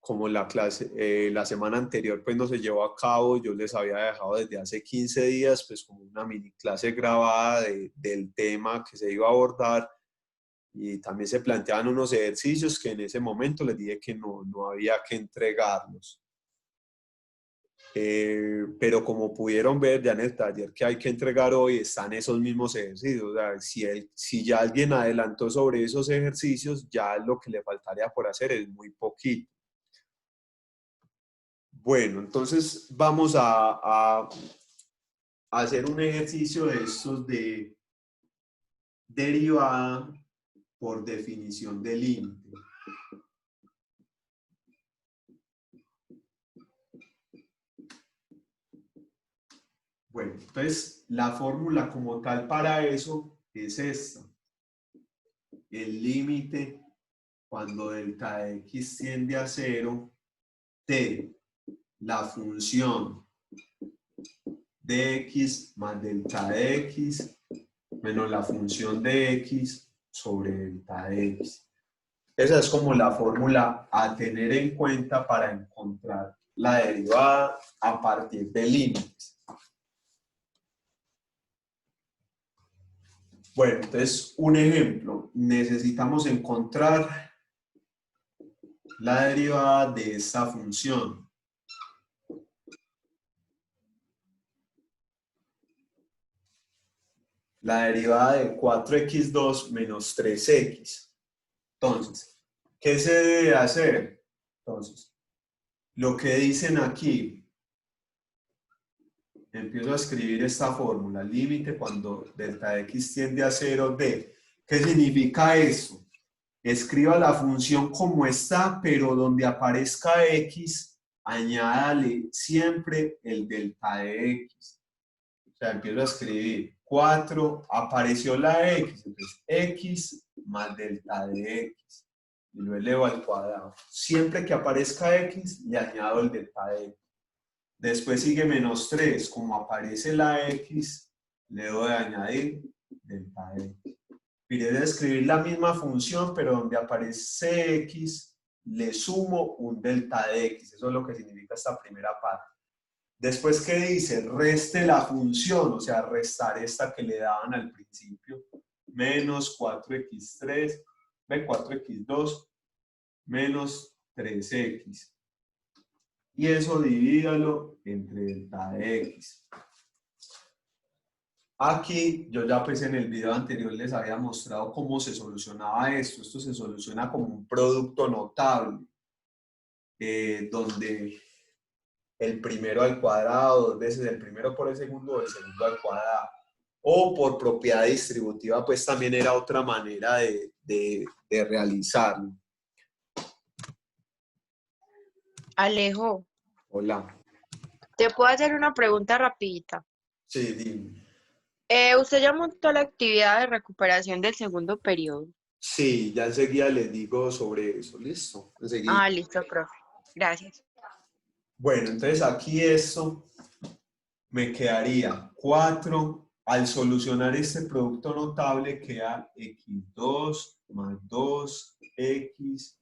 como la clase, la semana anterior pues no se llevó a cabo, yo les había dejado desde hace 15 días pues como una mini clase grabada del tema que se iba a abordar, y también se planteaban unos ejercicios que en ese momento les dije que no había que entregarlos. Pero como pudieron ver ya en el taller que hay que entregar hoy, están esos mismos ejercicios. O sea, si ya alguien adelantó sobre esos ejercicios, ya lo que le faltaría por hacer es muy poquito. Bueno, entonces vamos a hacer un ejercicio de estos de derivada por definición de límite. Bueno, entonces la fórmula como tal para eso es esta. El límite cuando delta de x tiende a 0 de la función de x más delta de x menos la función de x sobre delta de x. Esa es como la fórmula a tener en cuenta para encontrar la derivada a partir de límites. Bueno, entonces un ejemplo, necesitamos encontrar la derivada de esta función. La derivada de 4x2 menos 3x. Entonces, ¿qué se debe hacer? Entonces, lo que dicen aquí, empiezo a escribir esta fórmula, límite cuando delta de x tiende a 0 de, ¿qué significa eso? Escriba la función como está, pero donde aparezca x, añádale siempre el delta de x. O sea, empiezo a escribir 4, apareció la x, entonces x más delta de x. Y lo elevo al cuadrado. Siempre que aparezca x, le añado el delta de x. Después sigue menos 3, como aparece la x, le debo de añadir delta de x. Mire, de escribir la misma función, pero donde aparece x, le sumo un delta de x. Eso es lo que significa esta primera parte. Después, ¿qué dice? Reste la función, o sea, restar esta que le daban al principio. Menos 4x3, ve 4x2, menos 3x. Y eso divídalo entre delta de x. Aquí yo ya pues en el video anterior les había mostrado cómo se solucionaba esto. Esto se soluciona como un producto notable, donde el primero al cuadrado, dos veces el primero por el segundo al cuadrado. O por propiedad distributiva, pues también era otra manera de realizarlo. Alejo, Hola. ¿te puedo hacer una pregunta rapidita? Sí, dime. Usted ya montó la actividad de recuperación del segundo periodo. Sí, ya enseguida les digo sobre eso. Listo. Enseguida. Ah, listo, profe. Gracias. Bueno, entonces aquí esto me quedaría 4. Al solucionar este producto notable queda x2 más 2x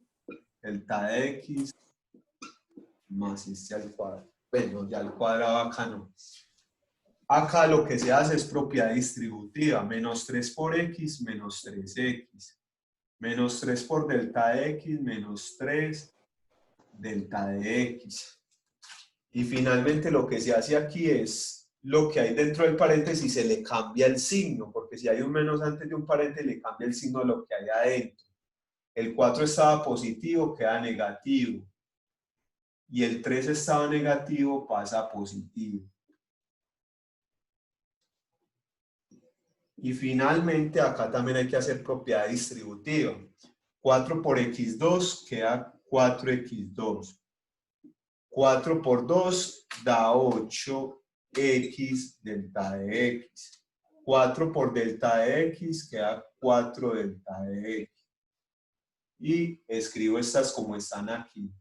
delta de x más este al cuadrado. Bueno, ya al cuadrado acá no. Acá lo que se hace es propiedad distributiva. Menos 3 por x, menos 3x. Menos 3 por delta de x, menos 3 delta de x. Y finalmente lo que se hace aquí es lo que hay dentro del paréntesis, se le cambia el signo, porque si hay un menos antes de un paréntesis, le cambia el signo a lo que hay adentro. El 4 estaba positivo, queda negativo. Y el 3 estaba negativo, pasa a positivo. Y finalmente, acá también hay que hacer propiedad distributiva. 4 por x2 queda 4x2. 4 por 2 da 8x delta de x. 4 por delta de x queda 4 delta de x. Y escribo estas como están aquí.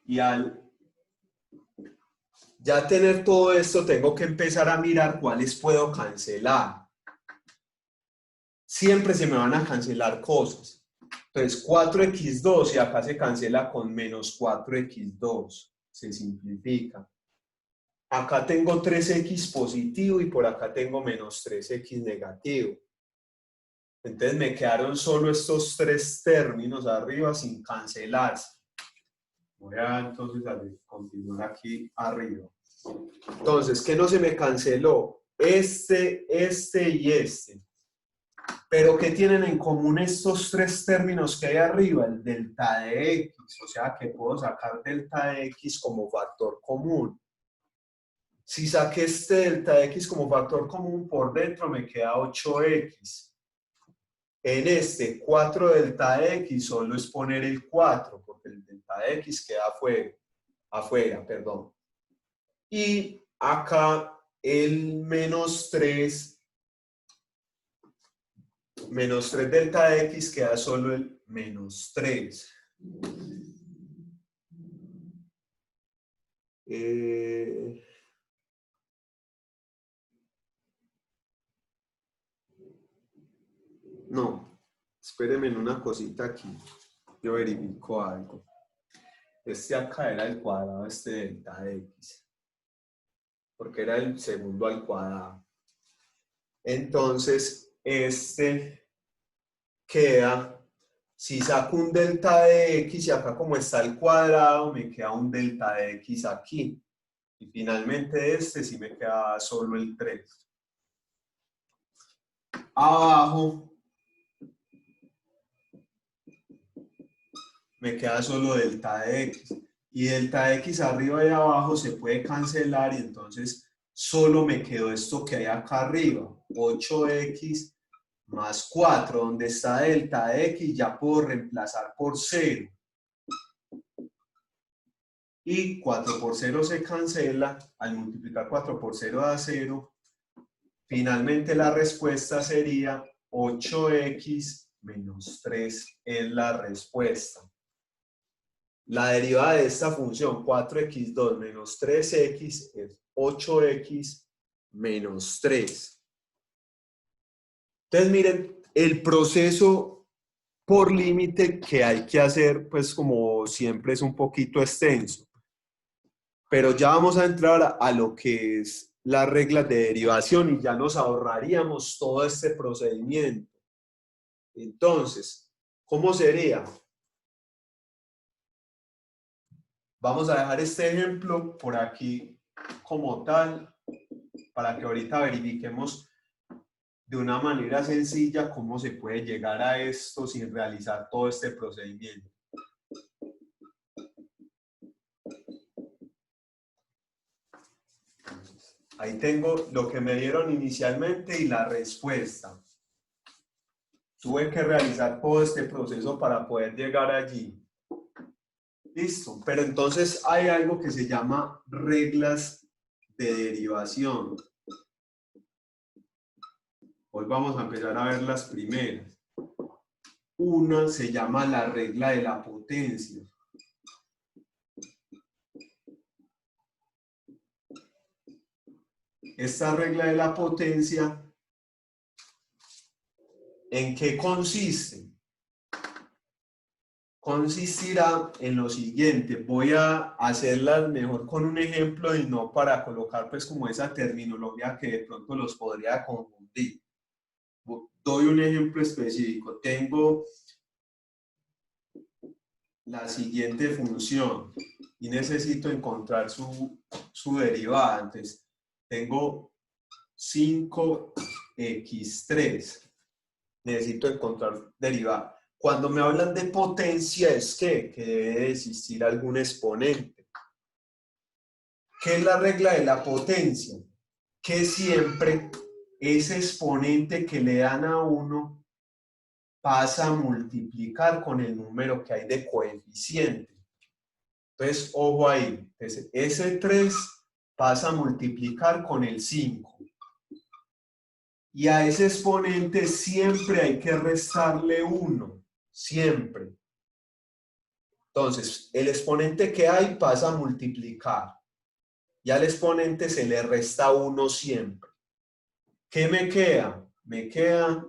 Y al Ya tener todo esto, tengo que empezar a mirar cuáles puedo cancelar. Siempre se me van a cancelar cosas. Entonces, 4x2 y acá se cancela con menos 4x2. Se simplifica. Acá tengo 3x positivo y por acá tengo menos 3x negativo. Entonces me quedaron solo estos tres términos arriba sin cancelarse. Voy a entonces continuar aquí arriba. Entonces, ¿qué no se me canceló? Este y este. Pero ¿qué tienen en común estos tres términos que hay arriba? El delta de x, o sea que puedo sacar delta de x como factor común. Si saqué este delta de x como factor común, por dentro me queda 8x. En este 4 delta de x solo es poner el 4, porque el delta de x queda afuera, perdón. Y acá el menos 3 delta de x queda solo el menos 3. No, espérenme en una cosita aquí. Yo verifico algo. Este acá era el cuadrado, este delta de x. Porque era el segundo al cuadrado. Entonces, este queda, si saco un delta de x y acá como está el cuadrado, me queda un delta de x aquí. Y finalmente este sí me queda solo el 3. Abajo me queda solo delta de x. Y delta de x arriba y abajo se puede cancelar y entonces solo me quedó esto que hay acá arriba. 8x más 4, donde está delta de x ya puedo reemplazar por 0. Y 4 por 0 se cancela, al multiplicar 4 por 0 da 0. Finalmente la respuesta sería 8x menos 3 es la respuesta. La derivada de esta función 4x2 menos 3x es 8x menos 3. Entonces miren, el proceso por límite que hay que hacer, pues como siempre es un poquito extenso. Pero ya vamos a entrar a lo que es las reglas de derivación y ya nos ahorraríamos todo este procedimiento. Entonces, ¿cómo sería? Vamos a dejar este ejemplo por aquí como tal, para que ahorita verifiquemos de una manera sencilla cómo se puede llegar a esto sin realizar todo este procedimiento. Ahí tengo lo que me dieron inicialmente y la respuesta. Tuve que realizar todo este proceso para poder llegar allí. Listo, pero entonces hay algo que se llama reglas de derivación. Hoy vamos a empezar a ver las primeras. Una se llama la regla de la potencia. Esta regla de la potencia, ¿en qué consiste? Consistirá en lo siguiente. Voy a hacerla mejor con un ejemplo y no para colocar pues como esa terminología que de pronto los podría confundir. Doy un ejemplo específico. Tengo la siguiente función y necesito encontrar su derivada. Entonces, tengo 5x3. Necesito encontrar derivada. Cuando me hablan de potencia es que debe existir algún exponente. ¿Qué es la regla de la potencia? Que siempre ese exponente que le dan a uno pasa a multiplicar con el número que hay de coeficiente. Entonces, ojo ahí. Entonces, ese 3 pasa a multiplicar con el 5. Y a ese exponente siempre hay que restarle 1. Siempre. Entonces, el exponente que hay pasa a multiplicar. y al exponente se le resta 1 siempre. ¿Qué me queda? Me queda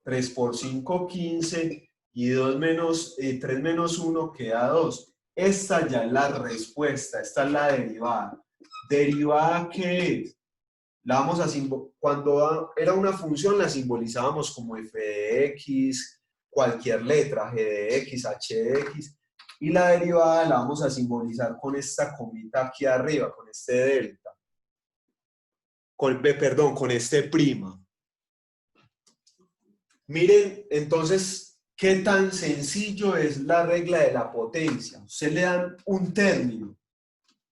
3 por 5, 15, y 3 menos 1 queda 2. Esta ya es la respuesta, esta es la derivada. ¿Derivada qué es? La vamos a cuando era una función la simbolizábamos como f de x, cualquier letra, g de x, h de x, y la derivada la vamos a simbolizar con esta comita aquí arriba, con este delta, perdón, con este prima. Miren, entonces, qué tan sencillo es la regla de la potencia. Usted le dan un término,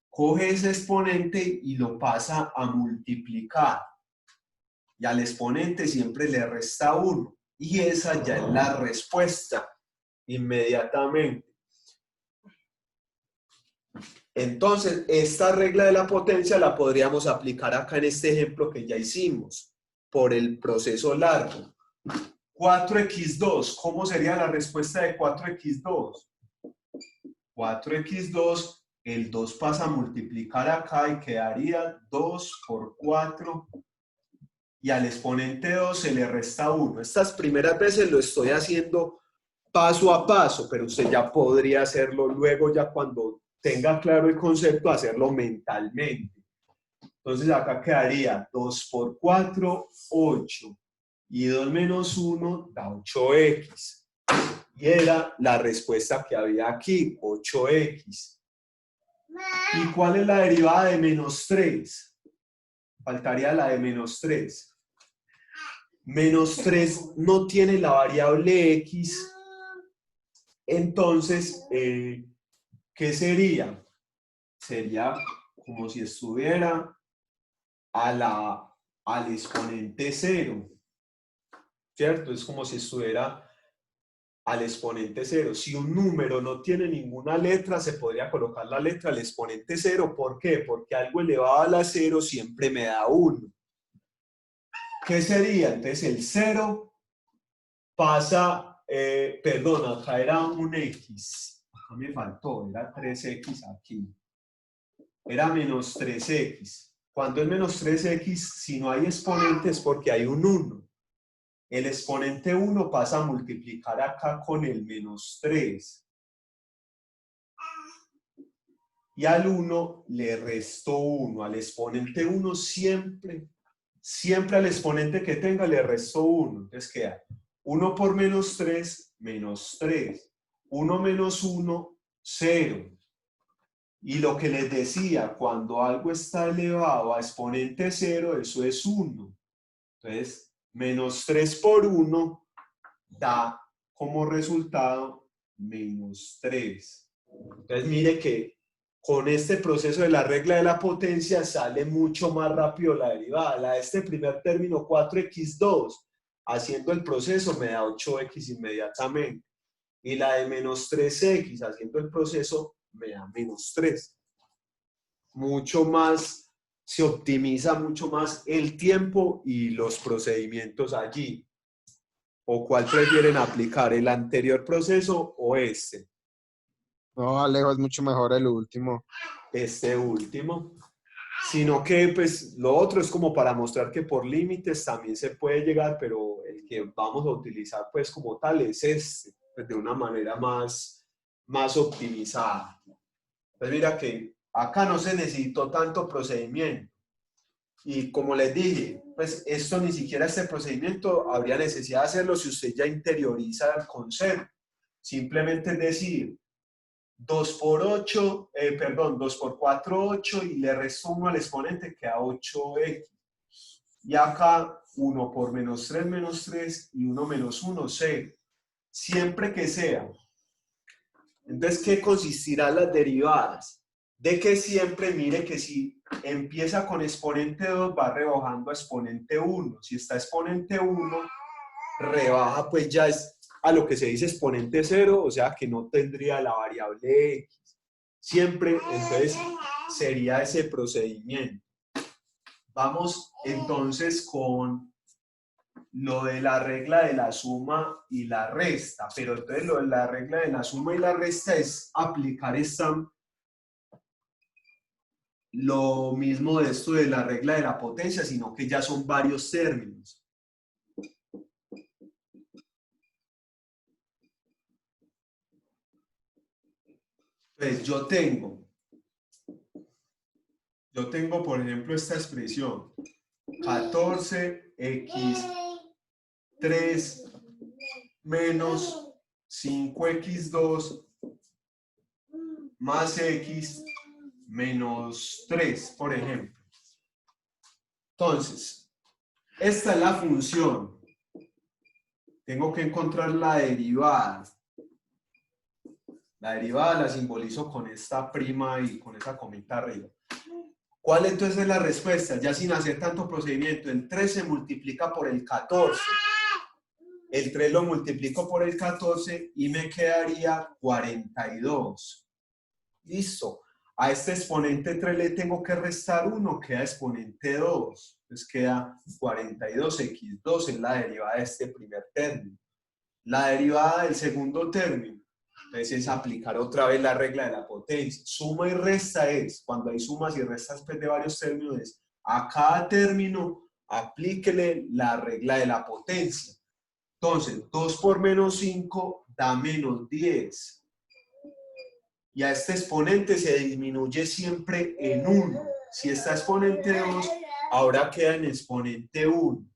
coge ese exponente y lo pasa a multiplicar. Y al exponente siempre le resta 1. Y esa ya es la respuesta inmediatamente. Entonces, esta regla de la potencia la podríamos aplicar acá en este ejemplo que ya hicimos, por el proceso largo. 4x2, ¿cómo sería la respuesta de 4x2? 4x2, el 2 pasa a multiplicar acá y quedaría 2 por 4, y al exponente 2 se le resta 1. Estas primeras veces lo estoy haciendo paso a paso, pero usted ya podría hacerlo luego, ya cuando tenga claro el concepto, hacerlo mentalmente. Entonces acá quedaría 2 por 4, 8. Y 2 menos 1 da 8x. Y era la respuesta que había aquí, 8x. ¿Y cuál es la derivada de menos 3? Faltaría la de menos 3. Menos 3 no tiene la variable x. Entonces, ¿qué sería? Sería como si estuviera al exponente 0. ¿Cierto? Es como si estuviera al exponente 0. Si un número no tiene ninguna letra, se podría colocar la letra al exponente 0. ¿Por qué? Porque algo elevado a la 0 siempre me da 1. ¿Qué sería? Entonces el 0 pasa, perdón, acá era un x. Acá me faltó, era 3x aquí. Era menos 3x. Cuando es menos 3x, si no hay exponentes, porque hay un 1. El exponente 1 pasa a multiplicar acá con el menos 3. Y al 1 le restó 1. Al exponente 1 siempre al exponente que tenga le restó 1. Entonces queda 1 por menos 3, menos 3. 1 menos 1, 0. Y lo que les decía, cuando algo está elevado a exponente 0, eso es 1. Entonces, menos 3 por 1 da como resultado menos 3. Entonces, mire que con este proceso de la regla de la potencia sale mucho más rápido la derivada. La de este primer término, 4x2, haciendo el proceso me da 8x inmediatamente. Y la de menos 3x, haciendo el proceso, me da menos 3. Mucho más, se optimiza mucho más el tiempo y los procedimientos allí. ¿O cuál prefieren aplicar, el anterior proceso o este? No, Alejo, es mucho mejor el último. Este último. Sino que pues lo otro es como para mostrar que por límites también se puede llegar, pero el que vamos a utilizar pues como tal es este, pues de una manera más optimizada. Pues mira que acá no se necesitó tanto procedimiento. Y como les dije, pues esto ni siquiera este procedimiento habría necesidad de hacerlo si usted ya interioriza el concepto. Simplemente es decir, 2 por 8, 2 por 4, 8, y le resto 1 al exponente, queda 8x. Y acá 1 por menos 3, y 1 menos 1, 0. Siempre que sea. Entonces, ¿qué consistirán las derivadas? De que siempre, mire que si empieza con exponente 2, va rebajando a exponente 1. Si está exponente 1, rebaja pues ya es a lo que se dice exponente 0, o sea que no tendría la variable x. Siempre, entonces, sería ese procedimiento. Vamos entonces con lo de la regla de la suma y la resta, pero entonces lo de la regla de la suma y la resta es aplicar esta lo mismo de esto de la regla de la potencia, sino que ya son varios términos. Pues yo tengo, por ejemplo, esta expresión, 14x3 menos 5x2 más x menos 3, por ejemplo. Entonces, esta es la función. Tengo que encontrar la derivada. La derivada la simbolizo con esta prima y con esa comita arriba. ¿Cuál entonces es la respuesta? Ya sin hacer tanto procedimiento, el 3 se multiplica por el 14. El 3 lo multiplico por el 14 y me quedaría 42. Listo. A este exponente 3 le tengo que restar 1, queda exponente 2. Entonces queda 42x2 es la derivada de este primer término. La derivada del segundo término, entonces es aplicar otra vez la regla de la potencia. Suma y resta es, cuando hay sumas y restas de varios términos, es a cada término aplíquele la regla de la potencia. Entonces, 2 por menos 5 da menos 10. Y a este exponente se disminuye siempre en 1. Si está exponente 2, ahora queda en exponente 1.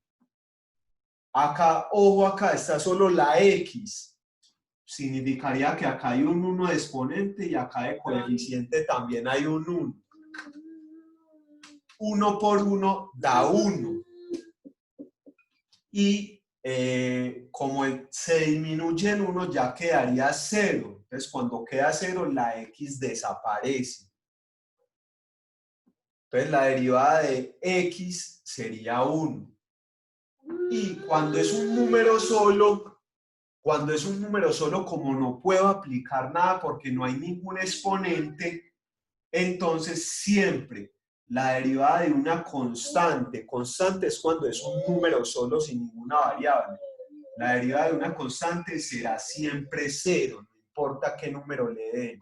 Acá, ojo, acá está solo la x. Significaría que acá hay un 1 de exponente y acá de coeficiente también hay un 1. 1 por 1 da 1. Y como se disminuye en 1, ya quedaría 0. Entonces, cuando queda 0, la x desaparece. Entonces, la derivada de x sería 1. Y cuando es un número solo, como no puedo aplicar nada porque no hay ningún exponente, entonces siempre la derivada de una constante es cuando es un número solo sin ninguna variable. La derivada de una constante será siempre 0, no importa qué número le den.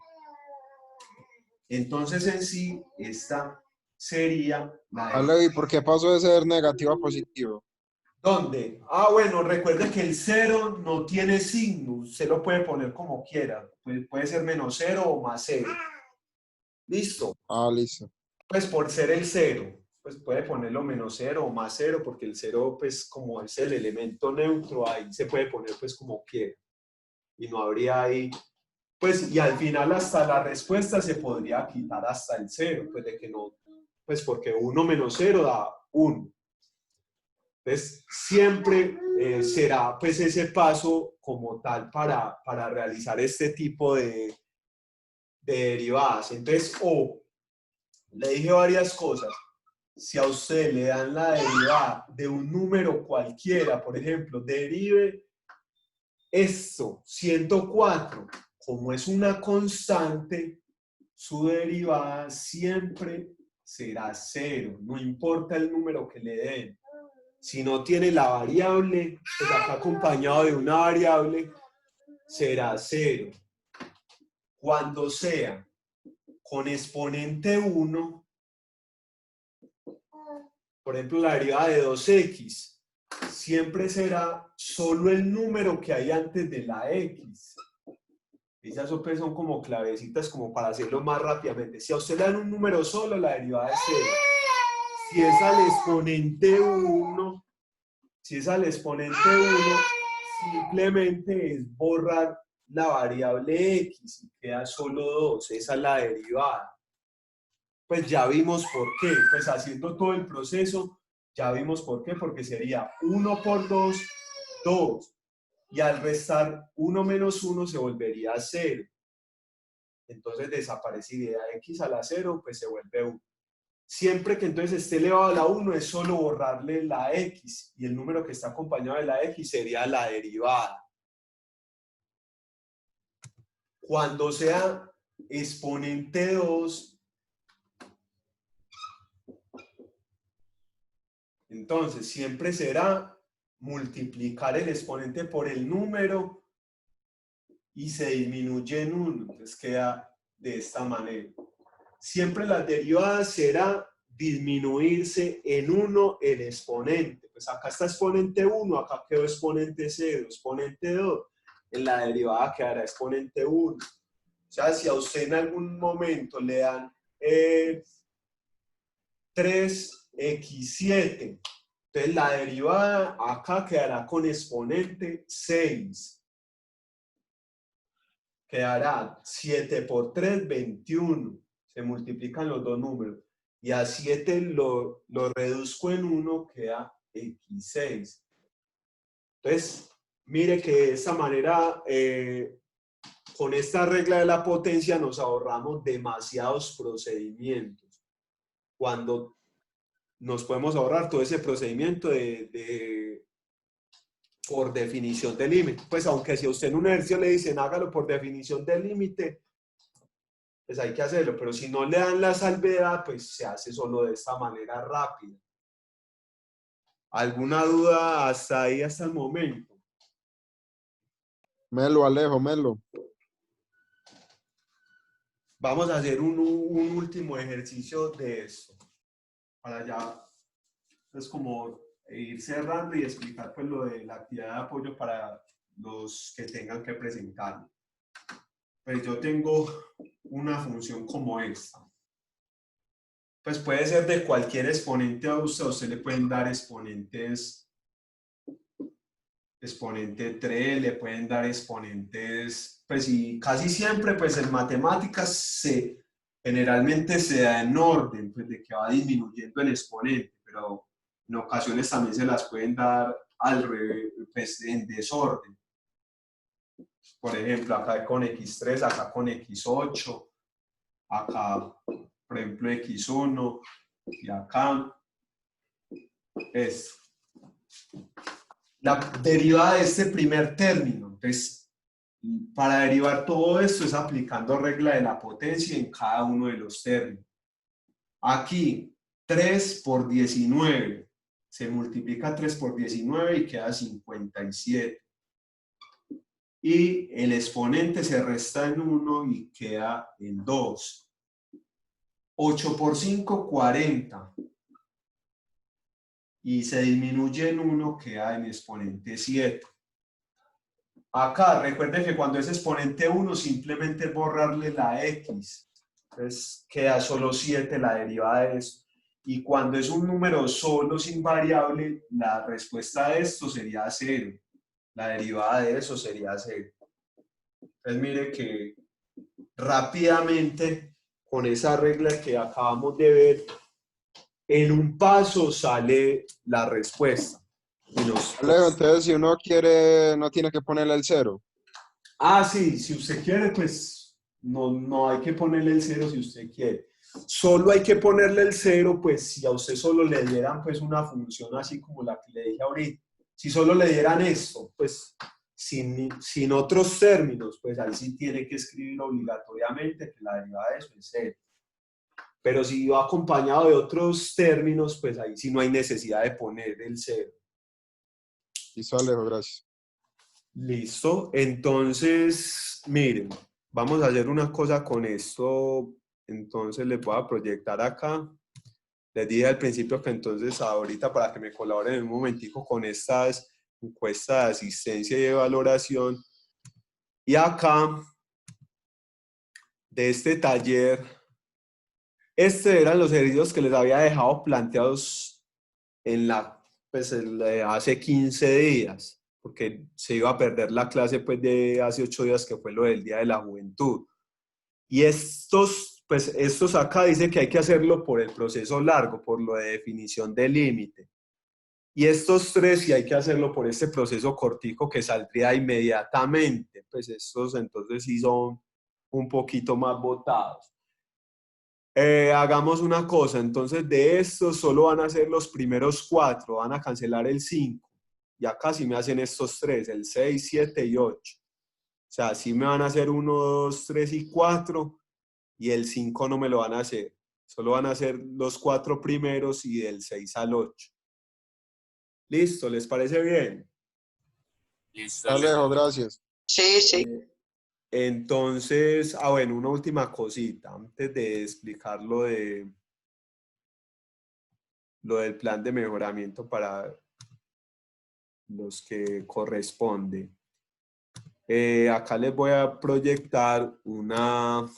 Entonces en sí, esta sería la Ale, ¿y por qué pasó de ser negativo a positivo? ¿Dónde? Ah, bueno, recuerde que el 0 no tiene signo, usted lo puede poner como quiera, puede ser menos 0 o más 0. ¿Listo? Ah, listo. Pues por ser el 0, pues puede ponerlo menos 0 o más 0, porque el 0, pues como es el elemento neutro, ahí se puede poner pues como quiera. Y no habría ahí, pues, y al final hasta la respuesta se podría quitar hasta el 0, pues de que no, pues porque 1 menos 0 da 1. Entonces, siempre será pues ese paso como tal para realizar este tipo de derivadas. Entonces, le dije varias cosas. Si a usted le dan la derivada de un número cualquiera, por ejemplo, derive esto, 104, como es una constante, su derivada siempre será 0, no importa el número que le den. Si no tiene la variable, pues acá acompañado de una variable, será 0. Cuando sea con exponente 1, por ejemplo, la derivada de 2x, siempre será solo el número que hay antes de la x. Esas son como clavecitas como para hacerlo más rápidamente. Si a usted le dan un número solo, la derivada es 0. Si es al exponente 1, simplemente es borrar la variable x y queda solo 2. Esa es la derivada. Pues ya vimos por qué. Pues haciendo todo el proceso, ya vimos por qué. Porque sería 1 por 2, 2. Y al restar 1 menos 1 se volvería 0. Entonces desaparecería x a la 0, pues se vuelve 1. Siempre que entonces esté elevado a la 1 es solo borrarle la x y el número que está acompañado de la x sería la derivada. Cuando sea exponente 2, entonces siempre será multiplicar el exponente por el número y se disminuye en 1. Entonces queda de esta manera. siempre las derivadas será disminuirse en 1 el exponente. Pues acá está exponente 1, acá quedó exponente 0, exponente 2. En la derivada quedará exponente 1. O sea, si a usted en algún momento le dan 3x7, entonces la derivada acá quedará con exponente 6. Quedará 7 por 3, 21. Se multiplican los dos números. Y a 7 lo reduzco en 1, queda x6. Entonces, mire que de esta manera, con esta regla de la potencia nos ahorramos demasiados procedimientos. Cuando nos podemos ahorrar todo ese procedimiento por definición de límite. Pues aunque si a usted en un ejercicio le dicen hágalo por definición de límite, pues hay que hacerlo, pero si no le dan la salvedad, pues se hace solo de esta manera rápida. ¿Alguna duda hasta ahí, hasta el momento? Melo, Alejo, Melo. Vamos a hacer un último ejercicio de esto, para ya, pues como ir cerrando y explicar pues lo de la actividad de apoyo para los que tengan que presentarlo. Pues yo tengo una función como esta. Pues puede ser de cualquier exponente a usted le pueden dar exponente 3, le pueden dar exponentes, pues y casi siempre pues en matemáticas generalmente se da en orden, pues de que va disminuyendo el exponente, pero en ocasiones también se las pueden dar al revés, pues en desorden. Por ejemplo, acá con x3, acá con x8, acá, por ejemplo, x1, y acá es la derivada de este primer término. Entonces, para derivar todo esto es aplicando regla de la potencia en cada uno de los términos. Aquí, 3 por 19. Se multiplica 3 por 19 y queda 57. Y el exponente se resta en 1 y queda en 2. 8 por 5, 40. Y se disminuye en 1, queda en exponente 7. Acá, recuerden que cuando es exponente 1, simplemente borrarle la x. Entonces queda solo 7 la derivada de esto. Y cuando es un número solo sin variable, la respuesta de esto sería 0. La derivada de eso sería 0. Entonces mire que rápidamente, con esa regla que acabamos de ver, en un paso sale la respuesta. Alejo, entonces si uno quiere, no tiene que ponerle el 0. Ah, sí, si usted quiere, pues no hay que ponerle el 0 si usted quiere. Solo hay que ponerle el 0, pues si a usted solo le dieran pues una función así como la que le dije ahorita. Si solo le dieran esto, pues sin otros términos, pues ahí sí tiene que escribir obligatoriamente que la derivada de eso es 0. Pero si va acompañado de otros términos, pues ahí sí no hay necesidad de poner el 0. Listo, Alejo, gracias. Listo, entonces, miren, vamos a hacer una cosa con esto. Entonces les voy a proyectar acá. Les dije al principio que entonces ahorita para que me colaboren en un momentico con estas encuestas de asistencia y de valoración. Y acá, de este taller, estos eran los ejercicios que les había dejado planteados hace 15 días, porque se iba a perder la clase pues, de hace 8 días, que fue lo del Día de la Juventud. Y estos acá dice que hay que hacerlo por el proceso largo, por lo de definición de límite. Y estos 3 sí hay que hacerlo por este proceso cortico que saldría inmediatamente. Pues estos entonces sí son un poquito más botados. Hagamos una cosa, entonces de estos solo van a ser los primeros 4, van a cancelar el 5. Y acá sí me hacen estos 3, el 6, 7 y 8. O sea, sí me van a hacer 1, 2, 3 y 4. Y el 5 no me lo van a hacer. Solo van a hacer los 4 primeros y del 6 al 8. ¿Listo? ¿Les parece bien? Alejo, gracias. Sí, sí. Entonces, bueno, una última cosita antes de explicar lo del plan de mejoramiento para los que corresponde. Acá les voy a proyectar una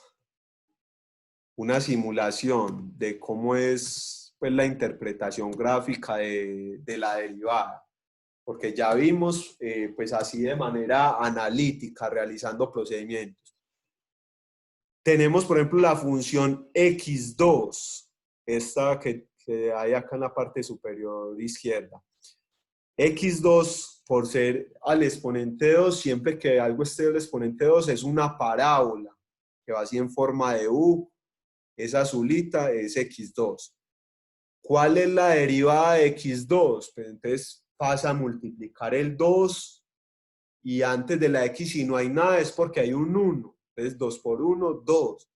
simulación de cómo es pues, la interpretación gráfica de la derivada. Porque ya vimos, pues así de manera analítica, realizando procedimientos. Tenemos, por ejemplo, la función x2, esta que hay acá en la parte superior izquierda. x2, por ser al exponente 2, siempre que algo esté al exponente 2, es una parábola, que va así en forma de U, esa azulita es x2. ¿Cuál es la derivada de x2? Pues entonces pasa a multiplicar el 2 y antes de la x si no hay nada es porque hay un 1. Entonces 2 por 1, 2.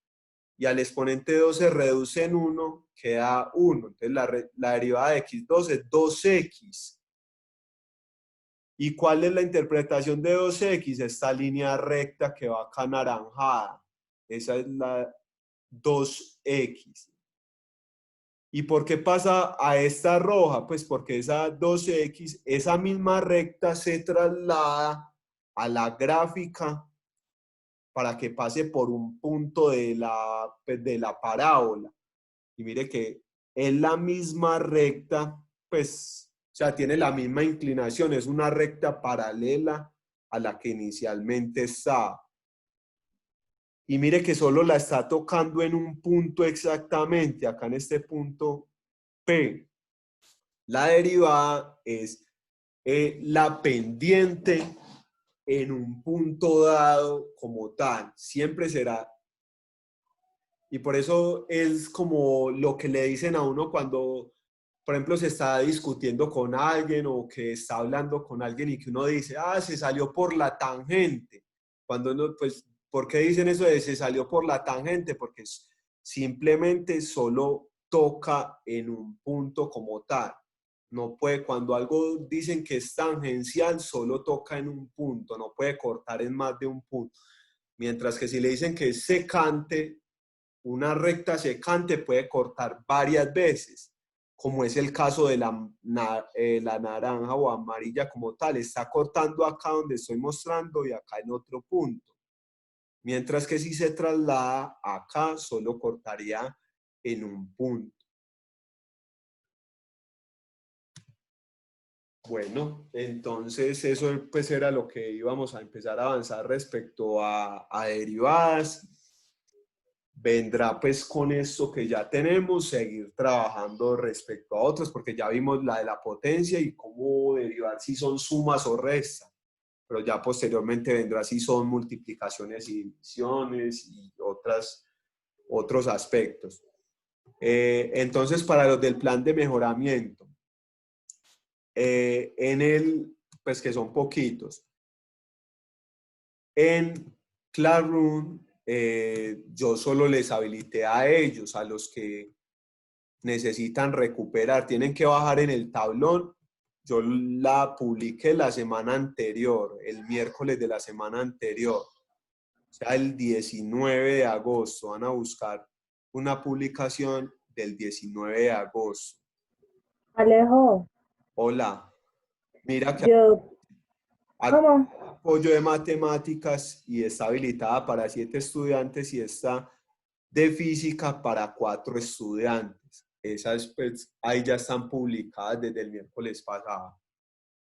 Y al exponente 2 se reduce en 1, queda 1. Entonces la derivada de x2 es 2x. ¿Y cuál es la interpretación de 2x? Esta línea recta que va acá anaranjada. Esa es la 2x. ¿Y por qué pasa a esta roja? Pues porque esa 2x, esa misma recta se traslada a la gráfica para que pase por un punto de la parábola. Y mire que es la misma recta, pues, o sea, tiene la misma inclinación, es una recta paralela a la que inicialmente estaba. Y mire que solo la está tocando en un punto exactamente, acá en este punto P. La derivada es la pendiente en un punto dado como tal. Siempre será. Y por eso es como lo que le dicen a uno cuando, por ejemplo, se está discutiendo con alguien o que está hablando con alguien y que uno dice, ah, se salió por la tangente. Cuando uno, pues, ¿por qué dicen eso de se salió por la tangente? Porque simplemente solo toca en un punto como tal. No puede, cuando algo dicen que es tangencial, solo toca en un punto, no puede cortar en más de un punto. Mientras que si le dicen que es secante, una recta secante puede cortar varias veces, como es el caso de la naranja o amarilla como tal. Está cortando acá donde estoy mostrando y acá en otro punto. Mientras que si se traslada acá, solo cortaría en un punto. Bueno, entonces eso pues era lo que íbamos a empezar a avanzar respecto a derivadas. Vendrá pues con esto que ya tenemos, seguir trabajando respecto a otros, porque ya vimos la de la potencia y cómo derivar si son sumas o restas, pero ya posteriormente vendrá si son multiplicaciones y divisiones y otros aspectos. Entonces, para los del plan de mejoramiento, pues que son poquitos, en Classroom, yo solo les habilité a ellos, a los que necesitan recuperar, tienen que bajar en el tablón. Yo la publiqué la semana anterior, el miércoles de la semana anterior, o sea, el 19 de agosto. Van a buscar una publicación del 19 de agosto. Alejo, Hola, mira que ¿cómo? apoyo de matemáticas y está habilitada para 7 estudiantes y está de física para 4 estudiantes. Esas pues ahí ya están publicadas desde el miércoles pasado.